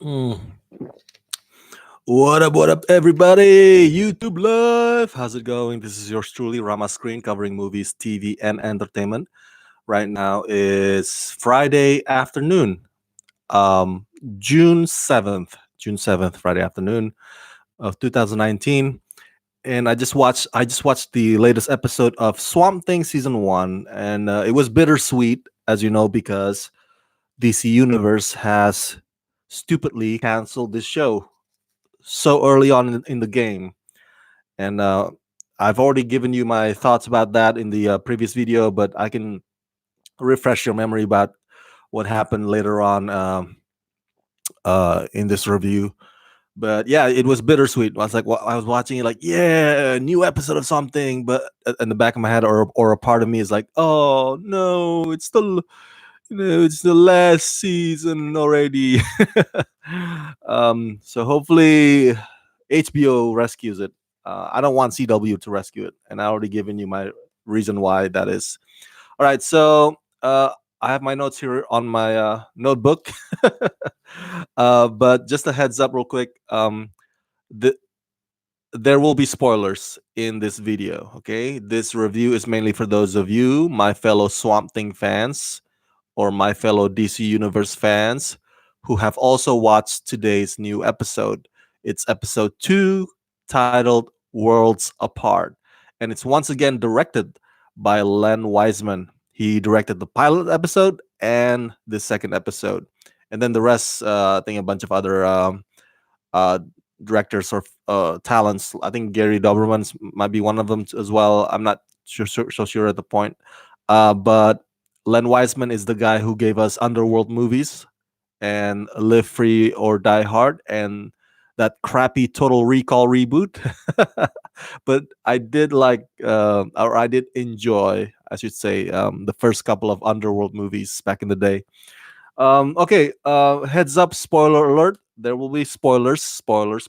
Mm. What up, everybody? YouTube Live. How's it going? This is yours truly, Rama Screen, covering movies, TV, and entertainment. Right now is Friday afternoon, um, June 7th, Friday afternoon of 2019. And I just watched the latest episode of Swamp Thing season 1, and it was bittersweet, as you know, because DC Universe has stupidly canceled this show so early on in the game. And I've already given you my thoughts about that in the previous video, but I can refresh your memory about what happened later on in this review. But yeah, it was bittersweet. I was like, I was watching it like, yeah, a new episode of something, but in the back of my head, or a part of me is like, oh no, it's the last season already. So hopefully HBO rescues it. I don't want CW to rescue it, and I already given you my reason why that is. All right, so I have my notes here on my notebook, but just a heads up, real quick. The, there will be spoilers in this video. Okay, this review is mainly for those of you, my fellow Swamp Thing fans, or my fellow DC Universe fans who have also watched today's new episode. It's episode 2, titled Worlds Apart. And it's once again directed by Len Wiseman. He directed the pilot episode and the second episode. And then the rest, I think a bunch of other uh, directors or talents. I think Gary Doberman might be one of them as well. I'm not so sure at the point. But Len Wiseman is the guy who gave us Underworld movies and Live Free or Die Hard and that crappy Total Recall reboot. But I did or I did enjoy, I should say, the first couple of Underworld movies back in the day. Okay, heads up, spoiler alert. There will be spoilers. Spoiler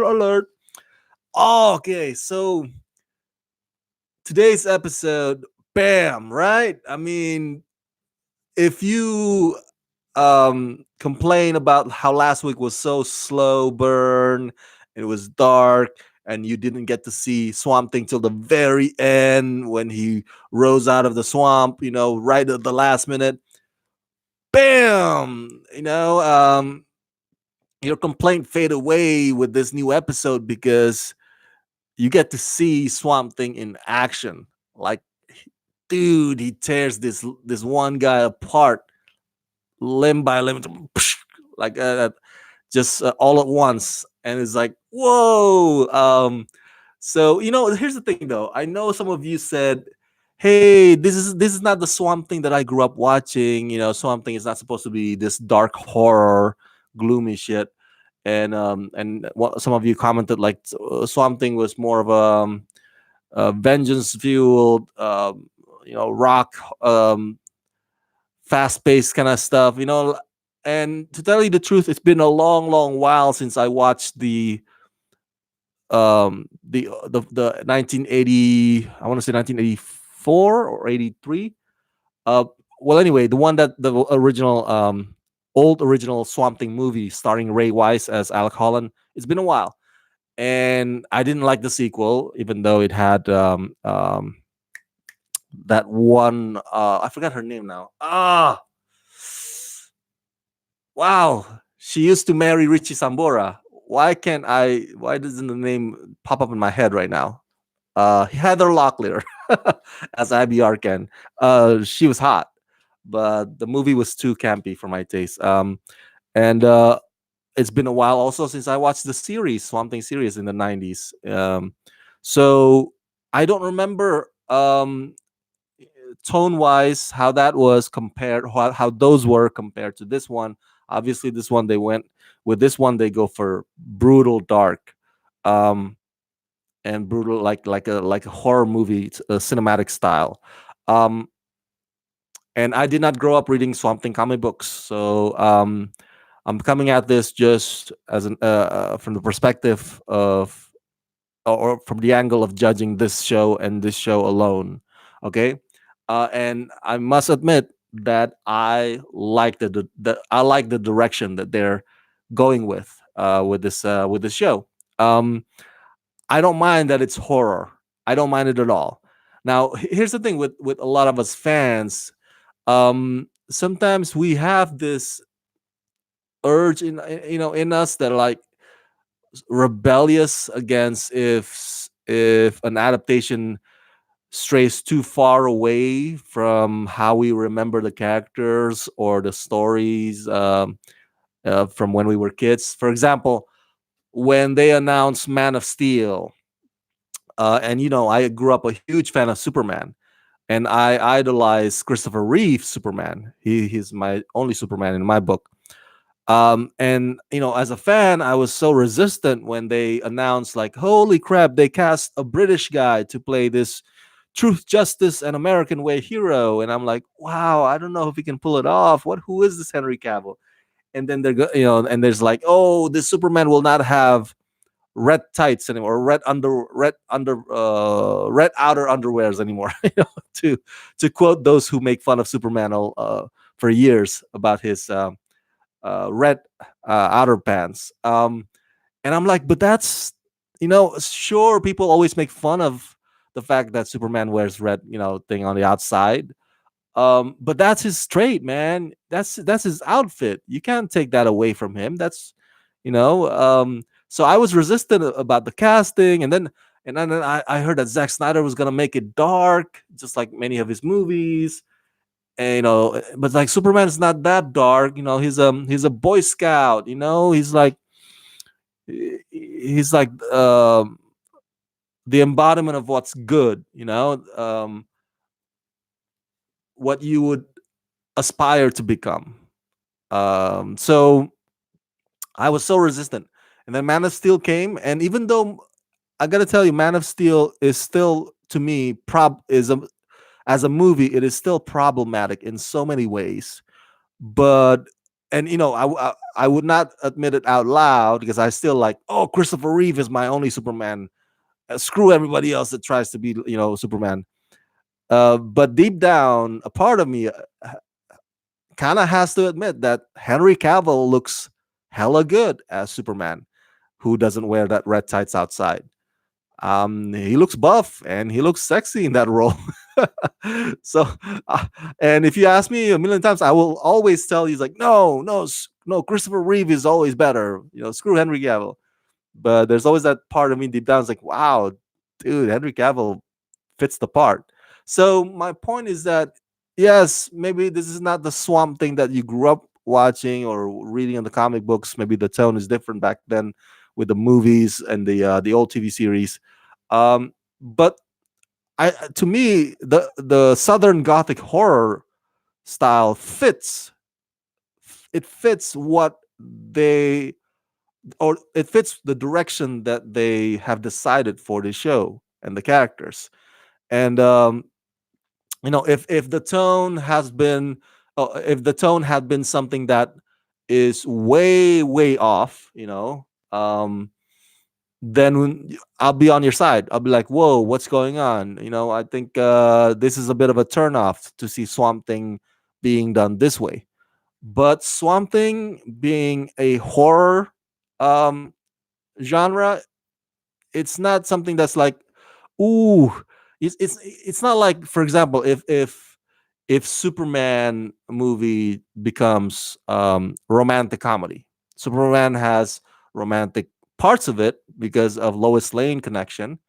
alert. Okay, so today's episode, bam, right? I mean, if you complain about how last week was so slow burn, it was dark, and you didn't get to see Swamp Thing till the very end when he rose out of the swamp, right at the last minute, bam, your complaint fade away with this new episode because you get to see Swamp Thing in action. Like, dude, he tears this one guy apart limb by limb, like just all at once, and it's like, whoa. So here's the thing, though. I know some of you said, "Hey, this is not the Swamp Thing that I grew up watching." Swamp Thing is not supposed to be this dark horror, gloomy shit. And what some of you commented, like, Swamp Thing was more of a vengeance fueled, rock, fast paced kind of stuff. And to tell you the truth, it's been a long while since I watched the 1980, I want to say 1984 or 83. uh well, anyway, the one that the original old original Swamp Thing movie starring Ray Wise as Alec Holland. It's been a while, and I didn't like the sequel, even though it had that one, I forgot her name now. Wow, she used to marry Richie Sambora. Why doesn't the name pop up in my head right now? Heather Locklear as Abby Arkan. She was hot, but the movie was too campy for my taste. And It's been a while also since I watched the series, Swamp Thing series in the 90s. So I don't remember tone wise how that was compared, how those were compared to this one. Obviously, this one they go for brutal dark, um and brutal, like a horror movie, cinematic style. um and I did not grow up reading Swamp Thing comic books, so I'm coming at this just as from the perspective of, or from the angle of judging this show and this show alone. Okay. And I must admit that I like the direction that they're going with this show. Um, I don't mind that it's horror. I don't mind it at all. Now, here's the thing with a lot of us fans. Sometimes we have this urge in us that are like rebellious against if an adaptation strays too far away from how we remember the characters or the stories from when we were kids. For example, when they announced Man of Steel, and I grew up a huge fan of Superman, and I idolize Christopher Reeve Superman. He's my only Superman in my book. And as a fan, I was so resistant when they announced, like, holy crap, they cast a British guy to play this truth, justice, and American way hero. And I'm like, wow, I don't know if he can pull it off. Who is this Henry Cavill? And then and there's like, oh, this Superman will not have red tights anymore, or red outer underwears anymore. To quote those who make fun of Superman for years about his red outer pants. And I'm like, but that's, sure, people always make fun of the fact that Superman wears red, thing on the outside. But that's his trait, man. That's his outfit. You can't take that away from him. That's, you know. So I was resistant about the casting, and then I heard that Zack Snyder was gonna make it dark, just like many of his movies. And, but like Superman's not that dark. He's a Boy Scout. He's like the embodiment of what's good. What you would aspire to become. So I was so resistant. And then Man of Steel came, and even though I gotta tell you, Man of Steel is still, to me, as a movie, it is still problematic in so many ways. But and I would not admit it out loud because I still like, oh, Christopher Reeve is my only Superman. Screw everybody else that tries to be, Superman. But deep down, a part of me kind of has to admit that Henry Cavill looks hella good as Superman, who doesn't wear that red tights outside. He looks buff and he looks sexy in that role. so, uh, and if you ask me a million times, I will always tell you, like, no, no, no, Christopher Reeve is always better. Screw Henry Cavill. But there's always that part of me deep down is like, wow, dude, Henry Cavill fits the part. So my point is that, yes, maybe this is not the Swamp Thing that you grew up watching or reading in the comic books. Maybe the tone is different back then with the movies and the old TV series. But to me, the Southern Gothic horror style fits. It fits what they or it fits the direction that they have decided for the show and the characters. And if the tone has been if the tone had been something that is way off, then I'll be on your side. I'll be like, whoa, what's going on? I think this is a bit of a turnoff to see Swamp Thing being done this way. But Swamp Thing being a horror um genre, it's not something that's like, ooh, it's not like, for example, if Superman movie becomes romantic comedy. Superman has romantic parts of it because of Lois Lane connection,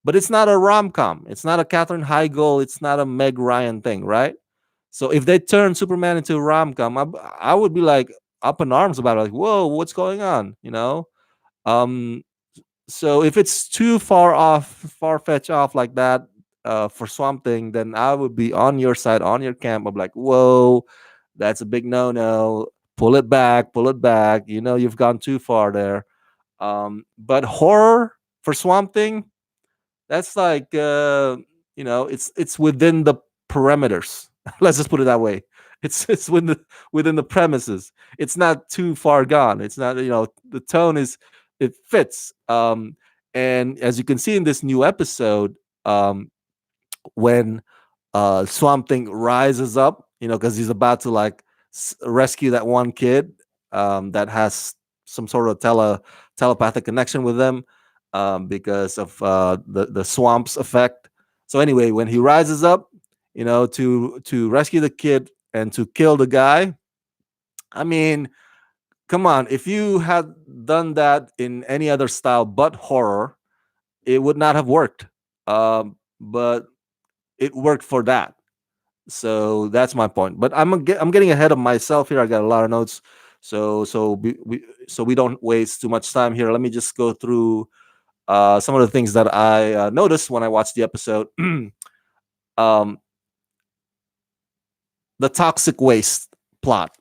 but it's not a rom-com. It's not a Katherine Heigl, it's not a Meg Ryan thing, right? So if they turn Superman into a rom-com, I would be like up in arms about it, like, whoa, what's going on, um so if it's too far fetched off like that, for Swamp Thing, then I would be on your side, on your camp. I'm like, whoa, that's a big no no. Pull it back, pull it back. You've gone too far there. But horror for Swamp Thing, that's like, it's within the parameters. Let's just put it that way. It's within the premises. It's not too far gone. It's not, the tone is, it fits. And as you can see in this new episode, when Swamp Thing rises up, because he's about to like rescue that one kid that has some sort of telepathic connection with them, because of the swamp's effect. So anyway, when he rises up, to rescue the kid and to kill the guy, I mean, come on, if you had done that in any other style but horror, it would not have worked. But it worked for that. So that's my point. But I'm getting ahead of myself here. I got a lot of notes. So we don't waste too much time here. Let me just go through some of the things that I noticed when I watched the episode. um, the toxic waste plot.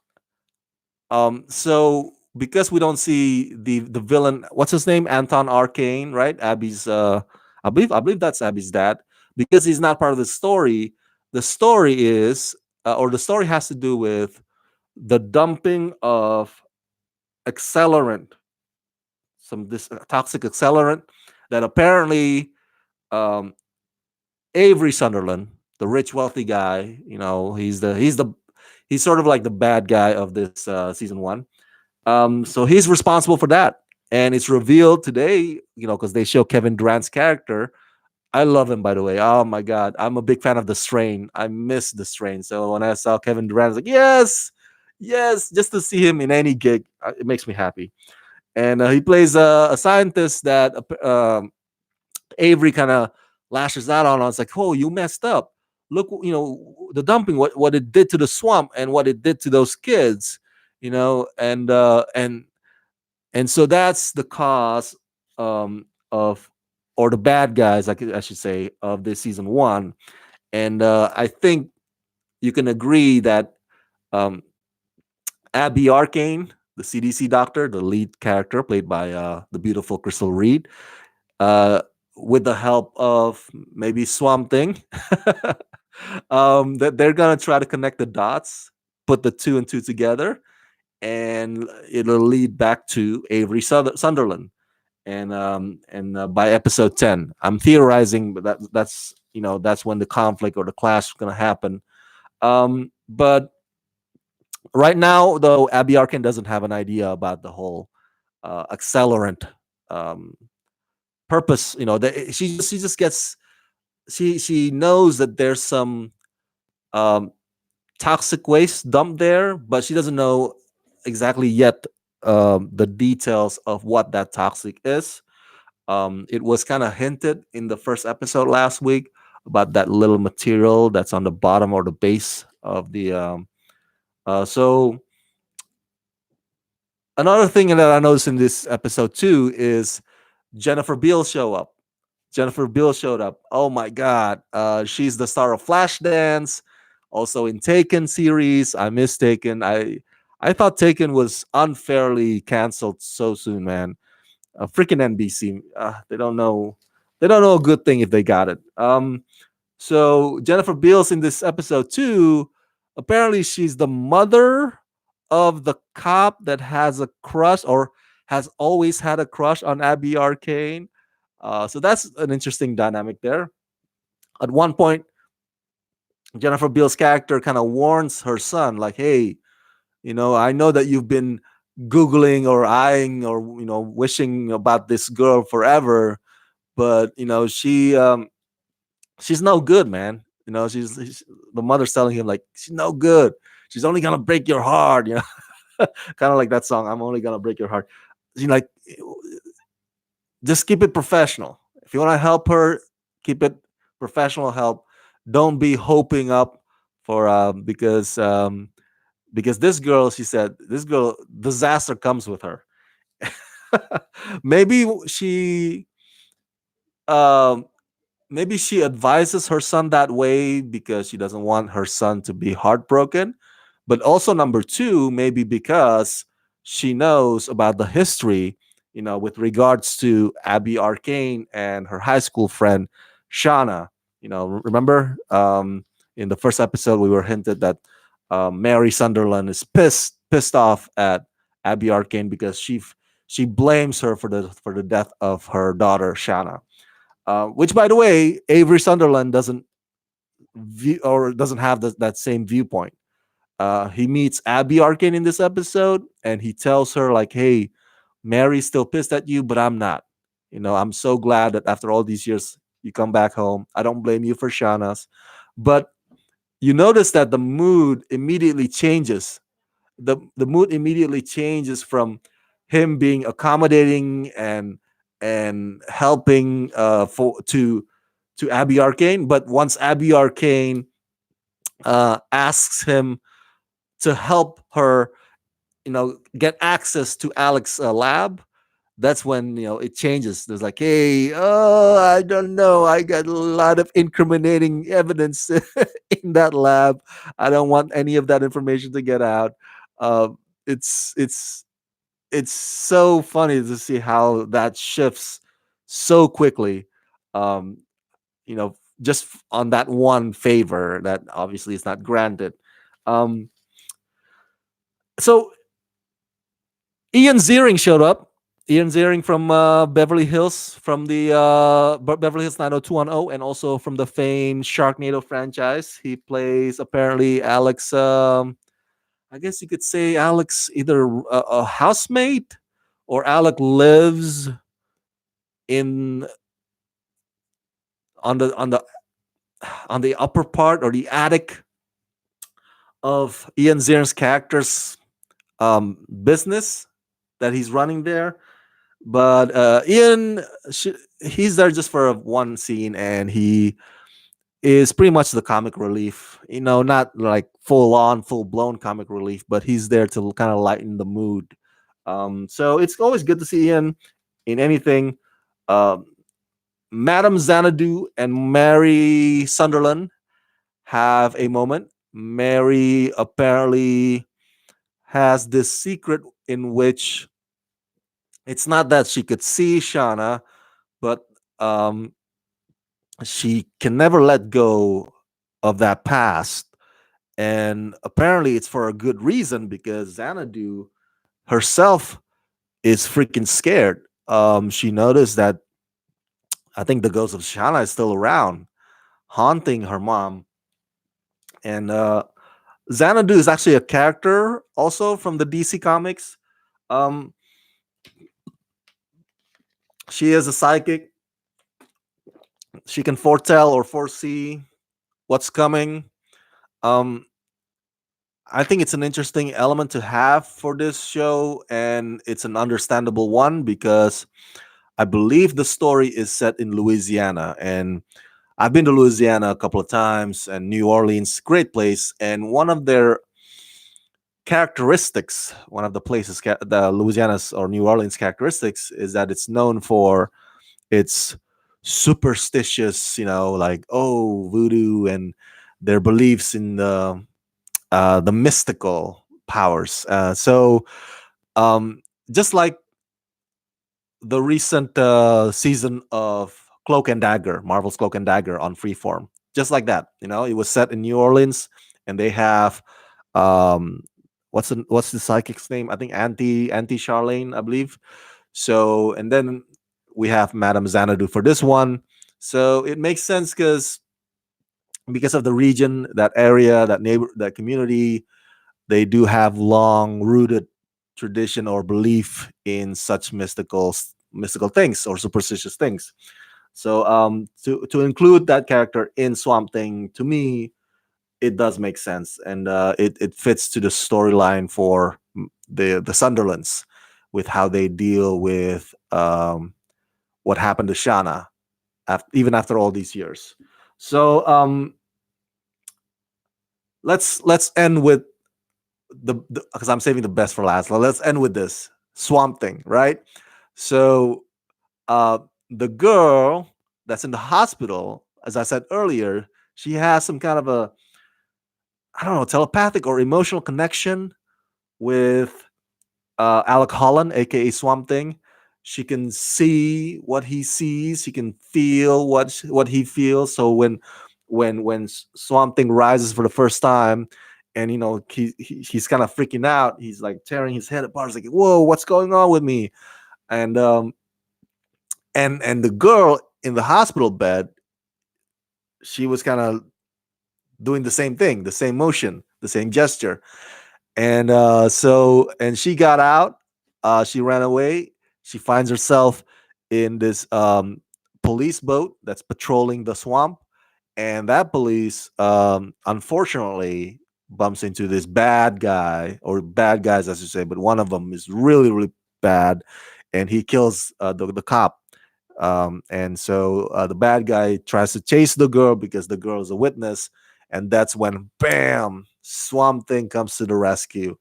So because we don't see the villain, what's his name? Anton Arcane, right? Abby's I believe that's Abby's dad. Because he's not part of the story. The story is or the story has to do with the dumping of accelerant, some this toxic accelerant that apparently um, Avery Sunderland, the rich wealthy guy, he's sort of like the bad guy of this season one. So he's responsible for that. And it's revealed today, because they show Kevin Durant's character. I love him, by the way. Oh my God. I'm a big fan of the strain. I miss the strain. So when I saw Kevin Durant, I was like, yes, yes, just to see him in any gig, it makes me happy. And he plays a scientist that Avery kind of lashes out on. I was like, oh, you messed up. Look, the dumping, what it did to the swamp and what it did to those kids, and so that's the cause of or the bad guys, I should say, of this season one. And I think you can agree that um, Abby Arcane, the CDC doctor, the lead character played by the beautiful Crystal Reed, uh, with the help of maybe Swamp Thing, that they're gonna try to connect the dots, put the two and two together, and it'll lead back to Avery Sunderland. And by episode 10, I'm theorizing, but that's when the conflict or the clash is gonna happen. But right now, though, Abby Arkin doesn't have an idea about the whole accelerant um, purpose. She just gets she knows that there's some um, toxic waste dumped there, but she doesn't know exactly yet the details of what that toxic is. It was kind of hinted in the first episode last week about that little material that's on the bottom or the base of the. So another thing that I noticed in this episode too is Jennifer Beal show up. Jennifer Beal showed up. Oh my God. She's the star of Flashdance, also in Taken series. I miss Taken. I thought Taken was unfairly canceled so soon, man. Freaking NBC. They don't know a good thing if they got it. So Jennifer Beals in this episode too. Apparently, she's the mother of the cop that has a crush or has always had a crush on Abby Arcane. So that's an interesting dynamic there. At one point, Jennifer Beals' character kind of warns her son, like, "Hey, I know that you've been googling or eyeing or wishing about this girl forever, but she's no good, man. The mother's telling him like she's no good. She's only gonna break your heart, kind of like that song. I'm only gonna break your heart. Like, just keep it professional. If you want to help her, keep it professional help. Don't be hoping up for because this girl, she said, this girl disaster comes with her. maybe she um maybe she advises her son that way because she doesn't want her son to be heartbroken. But also, number two, maybe because she knows about the history, with regards to Abby Arcane and her high school friend, Shauna. Remember in the first episode, we were hinted that Mary Sunderland is pissed off at Abby Arcane because she blames her for the death of her daughter, Shauna. Which, by the way, Avery Sunderland doesn't view or doesn't have that same viewpoint. He meets Abby Arkin in this episode, and he tells her like, "Hey, Mary's still pissed at you, but I'm not. I'm so glad that after all these years you come back home. I don't blame you for Shauna's, but you notice that the mood immediately changes. The mood immediately changes from him being accommodating and helping for to Abby Arcane, but once Abby Arcane asks him to help her, get access to Alex's lab, that's when it changes. There's like, hey, oh, I don't know, I got a lot of incriminating evidence in that lab. I don't want any of that information to get out. uh, it's so funny to see how that shifts so quickly. um, just on that one favor that obviously is not granted. Um, so Ian Ziering showed up. Ian Ziering from Beverly Hills, from the Beverly Hills 90210, and also from the famed Sharknado franchise. He plays apparently Alex. I guess you could say Alex, either a housemate or Alec lives in on the upper part or the attic of Ian Ziering's character's business that he's running there. But Ian, he's there just for one scene, and he is pretty much the comic relief. Not like full on, full blown comic relief, but he's there to kind of lighten the mood. So it's always good to see Ian in anything. Um, Madame Xanadu and Mary Sunderland have a moment. Mary apparently has this secret in which it's not that she could see Shauna, but um, she can never let go of that past. And apparently, it's for a good reason because Xanadu herself is freaking scared. She noticed that I think the ghost of Shauna is still around, haunting her mom. And Xanadu is actually a character also from the DC comics. Um, she is a psychic. She can foretell or foresee what's coming. Um, I think it's an interesting element to have for this show, and it's an understandable one because I believe the story is set in Louisiana, and I've been to Louisiana a couple of times, and New Orleans, great place. And one of their characteristics, one of the places, the Louisiana's or New Orleans characteristics, is that it's known for its superstitious, like voodoo and their beliefs in the mystical powers. So just like the recent season of Cloak and Dagger, Marvel's Cloak and Dagger on Freeform, just like that. It was set in New Orleans, and they have um, what's the psychic's name? I think Auntie Charlene, I believe. So, and then we have Madame Xanadu for this one. So it makes sense because of the region, that area, that neighbor, that community, they do have long rooted tradition or belief in such mystical things or superstitious things. So to include that character in Swamp Thing, to me, it does make sense, and it fits to the storyline for the Sunderlands with how they deal with what happened to Shana even after all these years. So let's end with the because I'm saving the best for last. Let's end with this Swamp Thing, right? So uh, the girl that's in the hospital, as I said earlier, she has some kind of a, I don't know, telepathic or emotional connection with Alec Holland, aka Swamp Thing. She can see what he sees. She can feel what he feels. So when Swamp Thing rises for the first time, and he's kind of freaking out. He's like tearing his head apart. He's like, "Whoa, what's going on with me?" And and the girl in the hospital bed, she was kind of doing the same thing, the same motion, the same gesture. And she got out. She ran away, She finds herself in this police boat that's patrolling the swamp, and that police, unfortunately, bumps into this bad guy, or bad guys, as you say, but one of them is really, really bad, and he kills the cop. And so the bad guy tries to chase the girl because the girl is a witness, and that's when, bam, Swamp Thing comes to the rescue.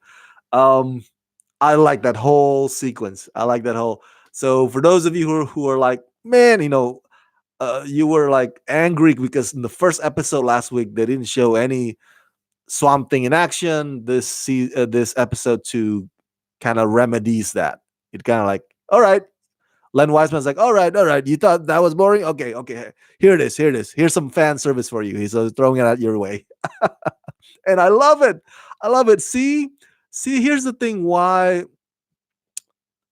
Um, I like that whole sequence. I like that whole. So for those of you who are like, man, you were like angry because in the first episode last week they didn't show any Swamp Thing in action. This episode two kind of remedies that. It kind of like, all right, Len Wiseman's like, all right, you thought that was boring? Okay, okay, here it is, here it is. Here's some fan service for you. He's throwing it at your way, and I love it. I love it. See, here's the thing: why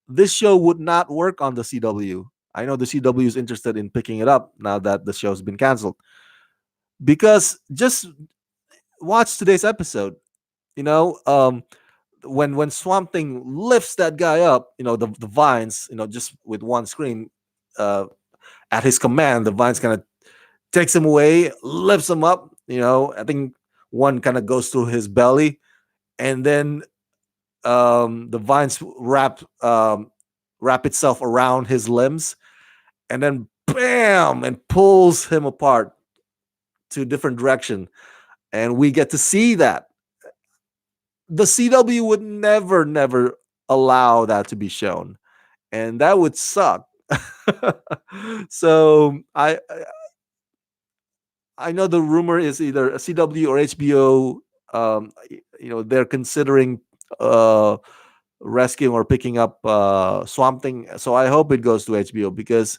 this show would not work on the CW. I know the CW is interested in picking it up now that the show's been canceled. Because just watch today's episode. You know, when Swamp Thing lifts that guy up, the vines, just with one scream, uh, at his command, the vines kind of takes him away, lifts him up. I think one kind of goes through his belly, and then the vines wrap itself around his limbs, and then bam, and pulls him apart to a different direction, and we get to see that. The CW would never, never allow that to be shown, and that would suck. So I know the rumor is either a CW or HBO. They're considering uh, rescuing or picking up Swamp Thing. So I hope it goes to HBO because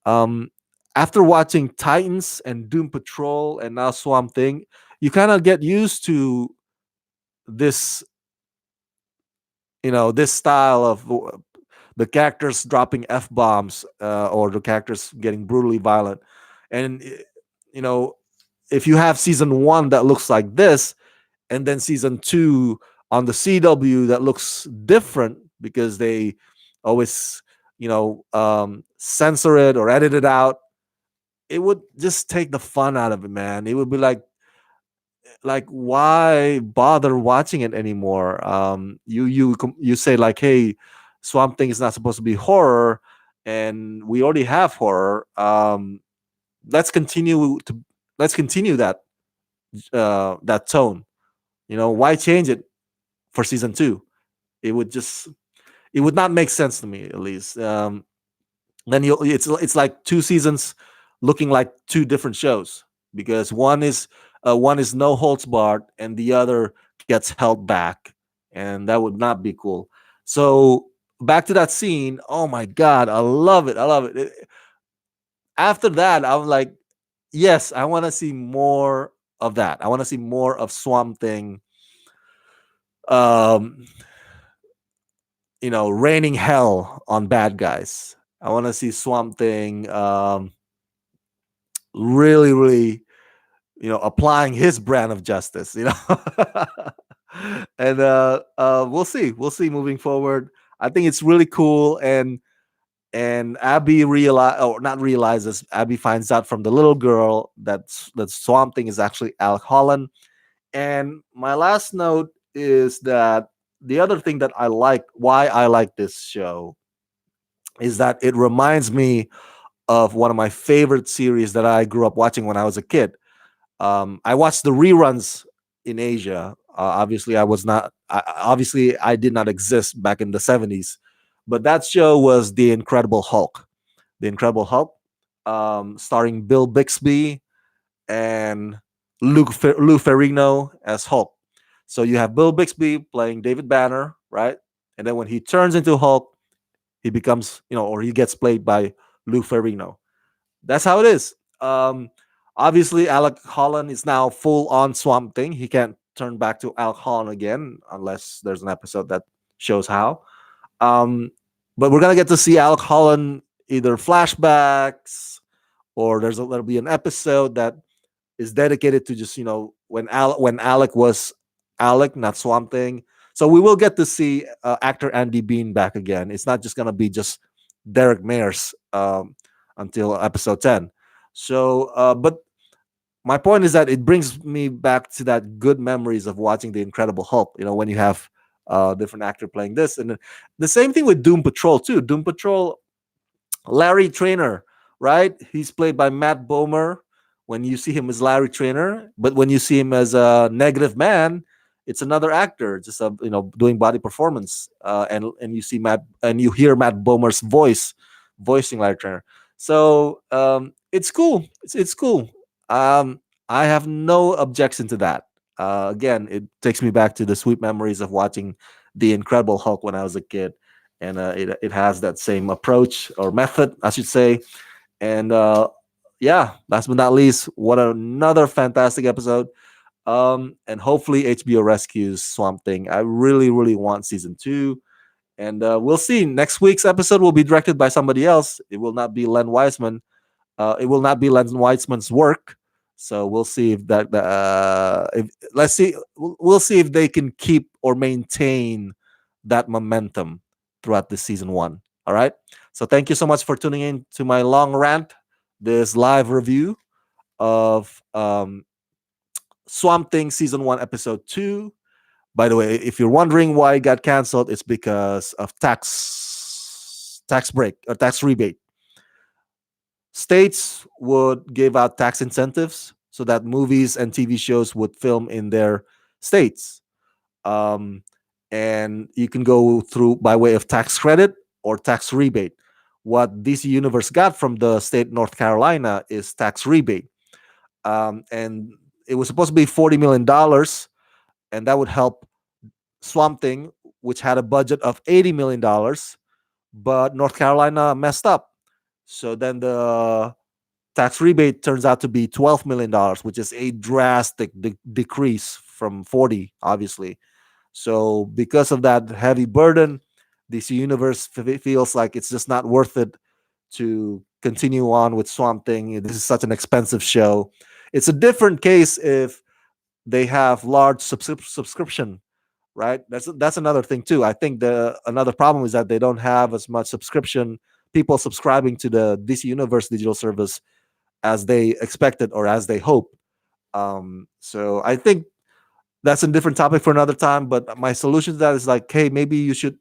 um, after watching Titans and Doom Patrol and now Swamp Thing, you kind of get used to this, this style of the characters dropping f bombs, or the characters getting brutally violent, and you know if you have season one that looks like this, and then season two on the CW that looks different because they always censor it or edit it out, it would just take the fun out of it, man. It would be like why bother watching it anymore? You say like, hey, Swamp Thing is not supposed to be horror, and we already have horror. Let's continue to let's continue that tone. Why change it for season two? It would just it would not make sense to me, at least. Then it's like two seasons looking like two different shows, because one is no holds barred and the other gets held back, and that would not be cool. So back to that scene. Oh my god, I love it. I love it. After that, I'm like, yes, I want to see more of that. I want to see more of Swamp Thing. Um, raining hell on bad guys. I want to see Swamp Thing really, really, applying his brand of justice. And we'll see. We'll see moving forward. I think it's really cool, and Abby not realizes. Abby finds out from the little girl that Swamp Thing is actually Alec Holland. And my last note is that the other thing that why I like this show, is that it reminds me of one of my favorite series that I grew up watching when I was a kid. I watched the reruns in Asia. Obviously, I was not. Obviously, I did not exist back in the '70s, but that show was The Incredible Hulk. The Incredible Hulk, starring Bill Bixby and Lou Ferrigno as Hulk. So you have Bill Bixby playing David Banner, right? And then when he turns into Hulk, he becomes, or he gets played by Lou Ferrigno. That's how it is. Obviously, Alec Holland is now full on Swamp Thing. He can't turn back to Alec Holland again unless there's an episode that shows how. Um, but we're gonna get to see Alec Holland either flashbacks, or there'll be an episode that is dedicated to just when Alec was Alec, not Swamp Thing. So we will get to see actor Andy Bean back again. It's not just gonna be just Derek Mayers until episode 10. So, but my point is that it brings me back to that good memories of watching the Incredible Hulk. You know, when you have different actor playing this, and the same thing with Doom Patrol too. Doom Patrol, Larry Trainer, right? He's played by Matt Bomer. When you see him as Larry Trainer, but when you see him as a negative man, it's another actor, just doing body performance. And you see Matt and you hear Matt Bomer's voice, voicing Larry Trainer. So it's cool. It's cool. Um, I have no objection to that. Again, it takes me back to the sweet memories of watching the Incredible Hulk when I was a kid, and it has that same approach or method, I should say. And yeah, last but not least, what another fantastic episode. And hopefully HBO rescues Swamp Thing. I really, really want season 2. And we'll see. Next week's episode will be directed by somebody else. It will not be Len Wiseman. It will not be Len Wiseman's work. So we'll see if that. If let's see, we'll see if they can keep or maintain that momentum throughout this season 1. All right. So thank you so much for tuning in to my long rant, this live review of Swamp Thing season 1, episode 2. By the way, if you're wondering why it got canceled, it's because of tax break or tax rebate. States would give out tax incentives so that movies and TV shows would film in their states. Um, and you can go through by way of tax credit or tax rebate. What DC Universe got from the state North Carolina is tax rebate. And it was supposed to be $40 million, and that would help Swamp Thing, which had a budget of $80 million, but North Carolina messed up. So then the tax rebate turns out to be $12 million, which is a drastic decrease from 40, obviously. So because of that heavy burden, DC Universe feels like it's just not worth it to continue on with Swamp Thing. This is such an expensive show. It's a different case if they have large subscription, right? That's another thing too. I think the another problem is that they don't have as much subscription people subscribing to the DC Universe digital service as they expected or as they hoped. So I think that's a different topic for another time. But my solution to that is like, hey, maybe you should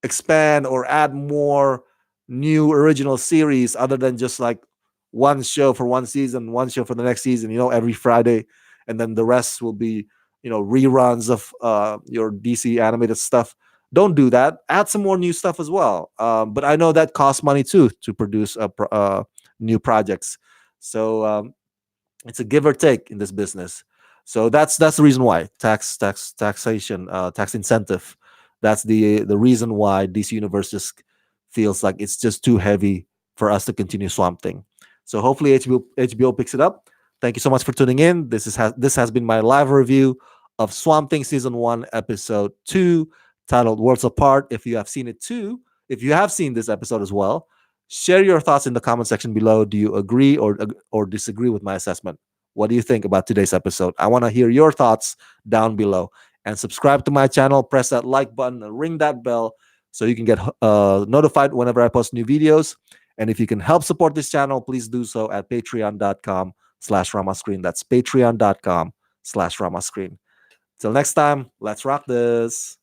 expand or add more new original series other than just like one show for one season, one show for the next season, every Friday, and then the rest will be, reruns of your DC animated stuff. Don't do that. Add some more new stuff as well. But I know that costs money too to produce new projects. So it's a give or take in this business. So that's the reason why taxation, tax incentive. That's the reason why DC Universe just feels like it's just too heavy for us to continue Swamp Thing. So hopefully HBO picks it up. Thank you so much for tuning in. This has been my live review of Swamp Thing season 1, episode 2, titled Worlds Apart. If you have seen it too, if you have seen this episode as well, share your thoughts in the comment section below. Do you agree or disagree with my assessment? What do you think about today's episode? I want to hear your thoughts down below. And subscribe to my channel, press that like button, and ring that bell so you can get notified whenever I post new videos. And if you can help support this channel, please do so at patreon.com/ramascreen. That's patreon.com/ramascreen. Till next time, let's rock this.